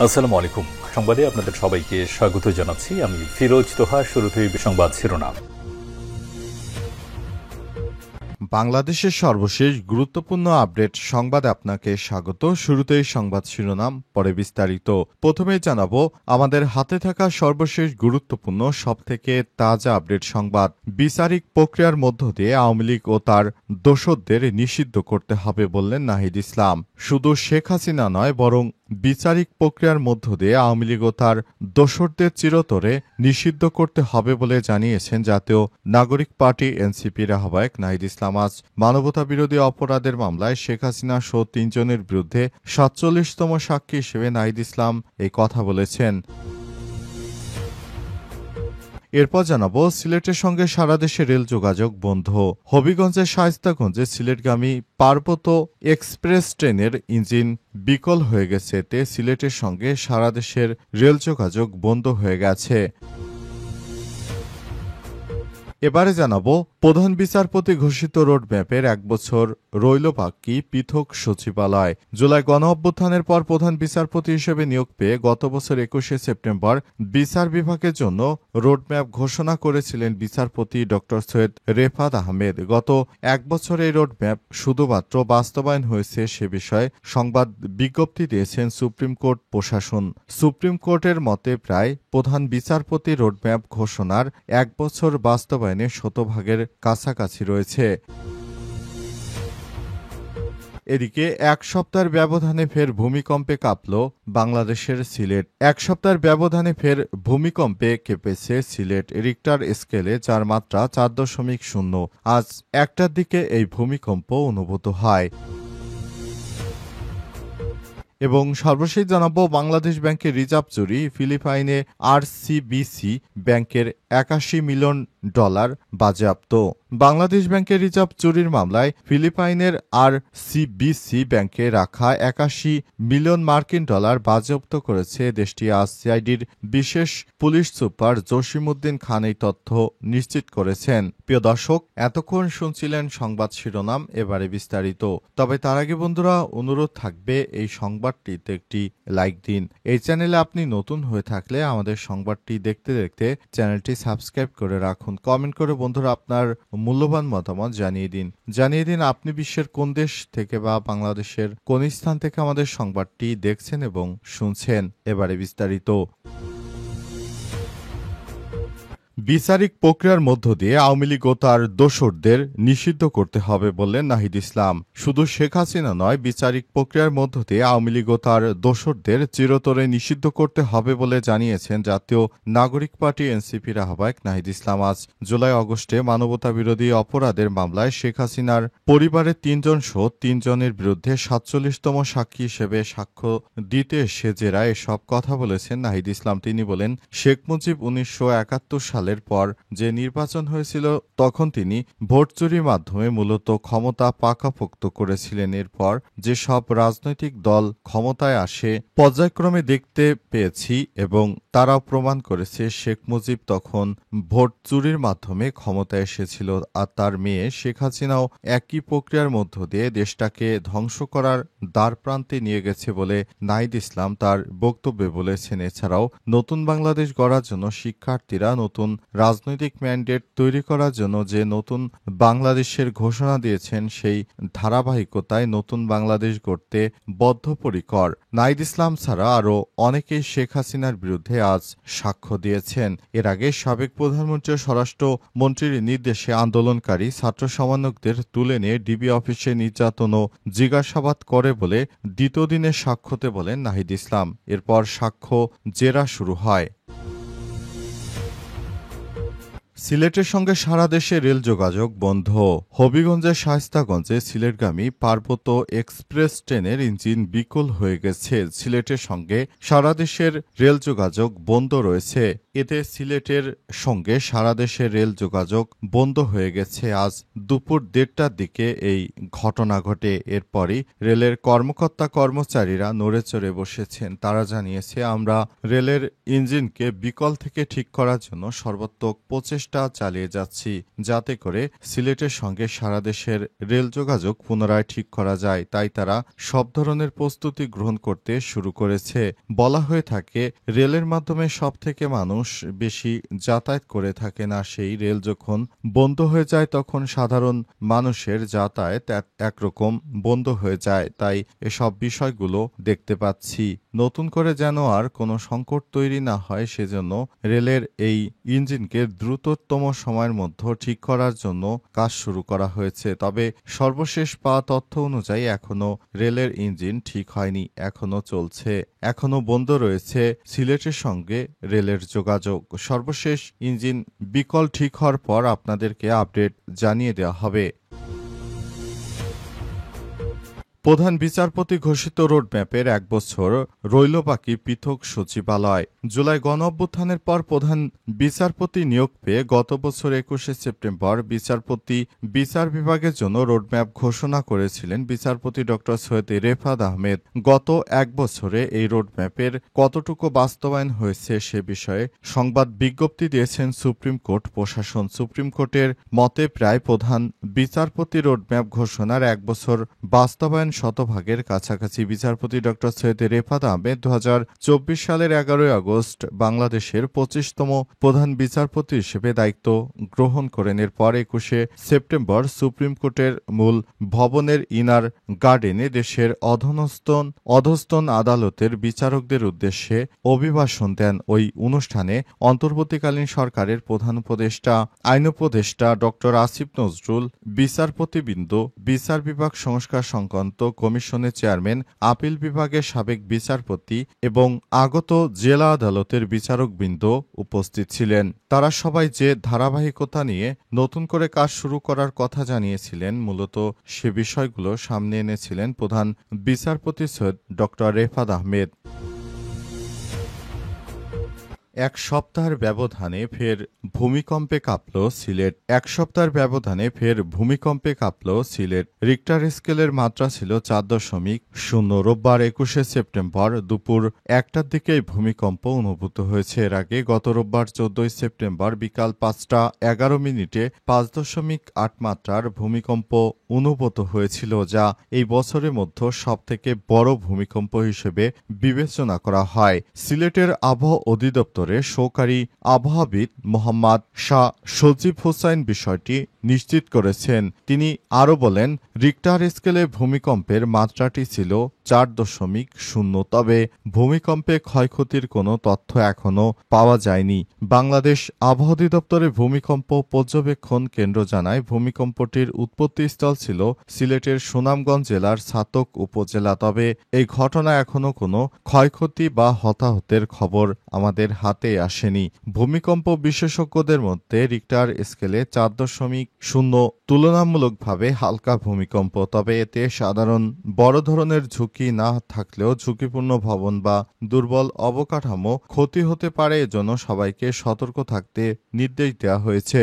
আসসালামু আলাইকুম। সংবাদে আপনাদের সবাইকে স্বাগত জানাচ্ছি। আমি ফিরোজ তোহা। শুরুতেই সংবাদ শিরোনাম। বাংলাদেশের সর্বশেষ গুরুত্বপূর্ণ আপডেট সংবাদে আপনাকে স্বাগত। শুরুতেই সংবাদ শিরোনাম, পরে বিস্তারিত। প্রথমেই জানাবো আমাদের হাতে থাকা সর্বশেষ গুরুত্বপূর্ণ সবথেকে তাজা আপডেট সংবাদ। বিচারিক প্রক্রিয়ার মধ্য দিয়ে আওয়ামী লীগ ও তার দোসরদের নিষিদ্ধ করতে হবে বললেন নাহিদ ইসলাম। শুধু শেখ হাসিনা নয়, বরং বিচারিক প্রক্রিয়ার মধ্য দিয়ে আওয়ামী লীগ ও তার দোসরদের চিরতরে নিষিদ্ধ করতে হবে বলে জানিয়েছেন জাতীয় নাগরিক পার্টি এনসিপির আহ্বায়ক নাহিদ ইসলাম। আজ মানবতাবিরোধী অপরাধের মামলায় শেখ হাসিনা সহ ৩ জনের বিরুদ্ধে ৪৭তম সাক্ষী হিসেবে নাহিদ ইসলাম এই কথা বলেছেন। এরপর জানাবো সিলেটের সঙ্গে সারা দেশে রেল যোগাযোগ বন্ধ। হবিগঞ্জের শায়েস্তাগঞ্জে সিলেটগামী পার্বত্য এক্সপ্রেস ট্রেনের ইঞ্জিন বিকল হয়ে গেছে। এতে সিলেটের সঙ্গে সারা দেশের রেল যোগাযোগ বন্ধ হয়ে গেছে। এবারে জানাবো প্রধান বিচারপতি ঘোষিত রোডম্যাপের ১ বছর রইল বাকি, পৃথক সচিবালয়। জুলাই গণঅভ্যুত্থানের পর প্রধান বিচারপতি হিসেবে নিয়োগ পেয়ে গত বছর ২১শে সেপ্টেম্বর বিচার বিভাগের জন্য রোডম্যাপ ঘোষণা করেছিলেন বিচারপতি ড সৈয়দ রেফাত আহমেদ। গত ১ বছর এই রোডম্যাপ শুধুমাত্র বাস্তবায়ন হয়েছে সে বিষয়ে সংবাদ বিজ্ঞপ্তি দিয়েছেন সুপ্রিম কোর্ট প্রশাসন। সুপ্রিম কোর্টের মতে প্রায় প্রধান বিচারপতি রোডম্যাপ ঘোষণার ১ বছর বাস্তবায়নে শতভাগের কাছাকাছি রয়েছে। এদিকে ১ সপ্তাহের ব্যবধানে ফের ভূমিকম্পে কাঁপল বাংলাদেশের সিলেট। ১ সপ্তাহের ব্যবধানে ফের ভূমিকম্পে কেঁপেছে সিলেট। রিক্টার স্কেলে যার মাত্রা ৪.০। আজ ১টার দিকে এই ভূমিকম্প অনুভূত হয়। এবং সর্বশেষ জানাবো বাংলাদেশ ব্যাংকের রিজার্ভ চুরি, ফিলিপাইনে আরসিবিসি ব্যাংকের $৮১ মিলিয়ন বাজেয়াপ্ত। বাংলাদেশ ব্যাংকের রিজার্ভ চুরির মামলায় ফিলিপাইনের আরসিবিসি ব্যাংকে রাখা $৮১ মিলিয়ন বাজেয়াপ্ত করেছে দেশটি। আজ সিআইডির বিশেষ পুলিশ সুপার জসিমউদ্দিন খান এই তথ্য নিশ্চিত করেছেন। প্রিয় দর্শক, এতক্ষণ শুনছিলেন সংবাদ শিরোনাম, এবারে বিস্তারিত। তবে তার আগে বন্ধুরা, অনুরোধ থাকবে এই সংবাদটিতে একটি লাইক দিন। এই চ্যানেলে আপনি নতুন হয়ে থাকলে আমাদের সংবাদটি দেখতে দেখতে চ্যানেলটি সাবস্ক্রাইব করে রাখুন। কমেন্ট করে বন্ধুরা আপনার মূল্যবান মতামত জানিয়ে দিন আপনি বিশ্বের কোন দেশ থেকে বা বাংলাদেশের কোন স্থান থেকে আমাদের সংবাদটি দেখছেন এবং শুনছেন। এবারে বিস্তারিত। বিচারিক প্রক্রিয়ার মধ্য দিয়ে আওয়ামী লীগ ও তার দোসরদের নিষিদ্ধ করতে হবে বললেন নাহিদ ইসলাম। শুধু শেখ হাসিনা নয়, বিচারিক প্রক্রিয়ার মধ্য দিয়ে আওয়ামী লীগ ও তার দোসরদের চিরতরে নিষিদ্ধ করতে হবে বলে জানিয়েছেন জাতীয় নাগরিক পার্টি এনসিপির আহ্বায়ক নাহিদ ইসলাম। আজ জুলাই আগস্টে মানবতাবিরোধী অপরাধের মামলায় শেখ হাসিনার পরিবারের ৩ জন সহ ৩ জনের বিরুদ্ধে ৪৭তম সাক্ষী হিসেবে সাক্ষ্য দিতে এসে জেরায় এসব কথা বলেছেন নাহিদ ইসলাম। তিনি বলেন, শেখ মুজিব ১৯৭১ সালের পর যে নির্বাচন হয়েছিল তখন তিনি ভোট চুরির মাধ্যমে মূলত ক্ষমতা পাকাপোক্ত করেছিলেন। এরপর যে সব রাজনৈতিক দল ক্ষমতায় আসে পর্যায়ক্রমে দেখতে পেয়েছি এবং তারাও প্রমাণ করেছে শেখ মুজিব তখন ভোট চুরির মাধ্যমে ক্ষমতায় এসেছিল, আর তার মেয়ে শেখ হাসিনাও একই প্রক্রিয়ার মধ্য দিয়ে দেশটাকে ধ্বংস করার দ্বারপ্রান্তে নিয়ে গেছে বলে নাহিদ ইসলাম তার বক্তব্যে বলেছেন। এছাড়াও নতুন বাংলাদেশ গড়ার জন্য শিক্ষার্থীরা নতুন রাজনৈতিক ম্যান্ডেট তৈরি করার জন্য যে নতুন বাংলাদেশের ঘোষণা দিয়েছেন সেই ধারাবাহিকতায় নতুন বাংলাদেশ গড়তে বদ্ধপরিকর। নাহিদ ইসলাম ছাড়া আরও অনেকেই শেখ হাসিনার বিরুদ্ধে আজ সাক্ষ্য দিয়েছেন। এর আগে সাবেক প্রধানমন্ত্রী ও স্বরাষ্ট্রমন্ত্রীর নির্দেশে আন্দোলনকারী ছাত্র সমন্বয়কদের তুলে নিয়ে ডিবি অফিসে নির্যাতন ও জিজ্ঞাসাবাদ করে বলে দ্বিতীয় দিনের সাক্ষ্যতে বলেন নাহিদ ইসলাম। এরপর সাক্ষ্য জেরা শুরু হয়। সিলেটের সঙ্গে সারা দেশে রেল যোগাযোগ বন্ধ। হবিগঞ্জের শায়েস্তাগঞ্জে সিলেটগামী পার্বত্য এক্সপ্রেস ট্রেনের ইঞ্জিন বিকল হয়ে গেছে। সিলেটের সঙ্গে সারা দেশের রেল যোগাযোগ বন্ধ রয়েছে। এতে সিলেটের সঙ্গে সারা দেশের রেল যোগাযোগ বন্ধ হয়ে গেছে। আজ দুপুর ১:৩০টার দিকে এই ঘটনা ঘটে। এরপরই রেলের কর্মকর্তা কর্মচারীরা নড়ে চড়ে বসেছেন। তারা জানিয়েছে, আমরা রেলের ইঞ্জিনকে বিকল থেকে ঠিক করার জন্য সর্বাত্মক প্রচেষ্টা চেষ্টা চালিয়ে যাচ্ছি যাতে করে সিলেটের সঙ্গে সারা দেশের রেল যোগাযোগ পুনরায় ঠিক করা যায়, তাই তারা সব ধরনের প্রস্তুতি গ্রহণ করতে শুরু করেছে। বলা হয়ে থাকে, রেলের মাধ্যমে সবথেকে মানুষ বেশি যাতায়াত করে থাকে না, সেই রেল যখন বন্ধ হয়ে যায় তখন সাধারণ মানুষের যাতায়াত একরকম বন্ধ হয়ে যায়। তাই এসব বিষয়গুলো দেখতে পাচ্ছি। নতুন করে যেন আর কোনো সংকট তৈরি না হয় সেজন্য রেলের এই ইঞ্জিনকে দ্রুততম সময়ের মধ্যে ঠিক করার জন্য কাজ শুরু করা হয়েছে। তবে সর্বশেষ পাওয়া তথ্য অনুযায়ী এখনো রেলের ইঞ্জিন ঠিক হয়নি, এখনো চলছে, এখনো বন্ধ রয়েছে সিলেটের সঙ্গে রেলের যোগাযোগ। সর্বশেষ ইঞ্জিন বিকল ঠিক হওয়ার পর আপনাদেরকে আপডেট জানিয়ে দেওয়া হবে। প্রধান বিচারপতি ঘোষিত রোডম্যাপের ১ বছর রইল বাকি পৃথক সচিবালয়। জুলাই গণঅভ্যুত্থানের পর প্রধান বিচারপতি নিয়োগ পেয়ে গত বছর ২১শে সেপ্টেম্বর বিচারপতি বিচার বিভাগের জন্য রোডম্যাপ ঘোষণা করেছিলেন বিচারপতি ড. সৈয়দ রেফাত আহমেদ। গত ১ বছরে এই রোডম্যাপের কতটুকু বাস্তবায়ন হয়েছে সে বিষয়ে সংবাদ বিজ্ঞপ্তি দিয়েছেন সুপ্রিম কোর্ট প্রশাসন। সুপ্রিম কোর্টের মতে প্রায় প্রধান বিচারপতি রোডম্যাপ ঘোষণার ১ বছর বাস্তবায়ন শতভাগের কাছাকাছি। বিচারপতি ড. সৈয়দ রেফাত আহমেদ ২০২৪ সালের ১১ আগস্ট বাংলাদেশের ২৫তম প্রধান বিচারপতি হিসেবে দায়িত্ব গ্রহণ করেন। এরপর ২১শে সেপ্টেম্বর সুপ্রিম কোর্টের মূল ভবনের ইনার গার্ডেনে দেশের অধস্তন আদালতের বিচারকদের উদ্দেশ্যে অভিভাষণ দেন। ওই অনুষ্ঠানে অন্তর্বর্তীকালীন সরকারের প্রধান উপদেষ্টা আইন উপদেষ্টা ড. আসিফ নজরুল, বিচারপতিবৃন্দ, বিচার বিভাগ সংস্কার সংক্রান্ত কমিশনের চেয়ারম্যান, আপিল বিভাগের সাবেক বিচারপতি এবং আগত জেলা আদালতের বিচারকবৃন্দ উপস্থিত ছিলেন। তারা সবাই যে ধারাবাহিকতা নিয়ে নতুন করে কাজ শুরু করার কথা জানিয়েছিলেন, মূলত সে বিষয়গুলো সামনে এনেছিলেন প্রধান বিচারপতি সৈয়দ ড. রেফাত আহমেদ। ১ সপ্তাহের ব্যবধানে ফের ভূমিকম্পে কাঁপল সিলেট। ১ সপ্তাহের ব্যবধানে ফের ভূমিকম্পে কাঁপল সিলেট। রিক্টার স্কেলের মাত্রা ছিল ৪.০। রোববার ২১শে সেপ্টেম্বর দুপুর ১টার দিকে এই ভূমিকম্প অনুভূত হয়েছে। এর আগে গত রোববার ১৪ই সেপ্টেম্বর বিকাল ৫টা ১১ মিনিটে ৫.৮ মাত্রার ভূমিকম্প অনুভূত হয়েছিল, যা এই বছরের মধ্যে সবথেকে বড় ভূমিকম্প হিসেবে বিবেচনা করা হয়। সিলেটের আবহাওয়া অধিদপ্তর সহকারী আবহাওয়াবিদ মোহাম্মদ শাহ সজীব হোসাইন বিষয়টি নিশ্চিত করেছেন। তিনি আরও বলেন, রিক্টার স্কেলে ভূমিকম্পের মাত্রাটি ছিল ৪.০। তবে ভূমিকম্পে ক্ষয়ক্ষতির কোনো তথ্য এখনও পাওয়া যায়নি। বাংলাদেশ আবহাওয়া অধিদপ্তরের ভূমিকম্প পর্যবেক্ষণ কেন্দ্র জানায়, ভূমিকম্পটির উৎপত্তিস্থল ছিল সিলেটের সুনামগঞ্জ জেলার ছাতক উপজেলা। তবে এই ঘটনায় এখনও কোনো ক্ষয়ক্ষতি বা হতাহতের খবর আমাদের হাতে আসেনি। ভূমিকম্প বিশেষজ্ঞদের মধ্যে রিক্টার স্কেলে ৪.০ তুলনামূলকভাবে হালকা ভূমিকম্প। তবে এতে সাধারণ বড় ধরনের ঝুঁকি না থাকলেও ঝুঁকিপূর্ণ ভবন বা দুর্বল অবকাঠামো ক্ষতি হতে পারে, এজন্য সবাইকে সতর্ক থাকতে নির্দেশ দেওয়া হয়েছে।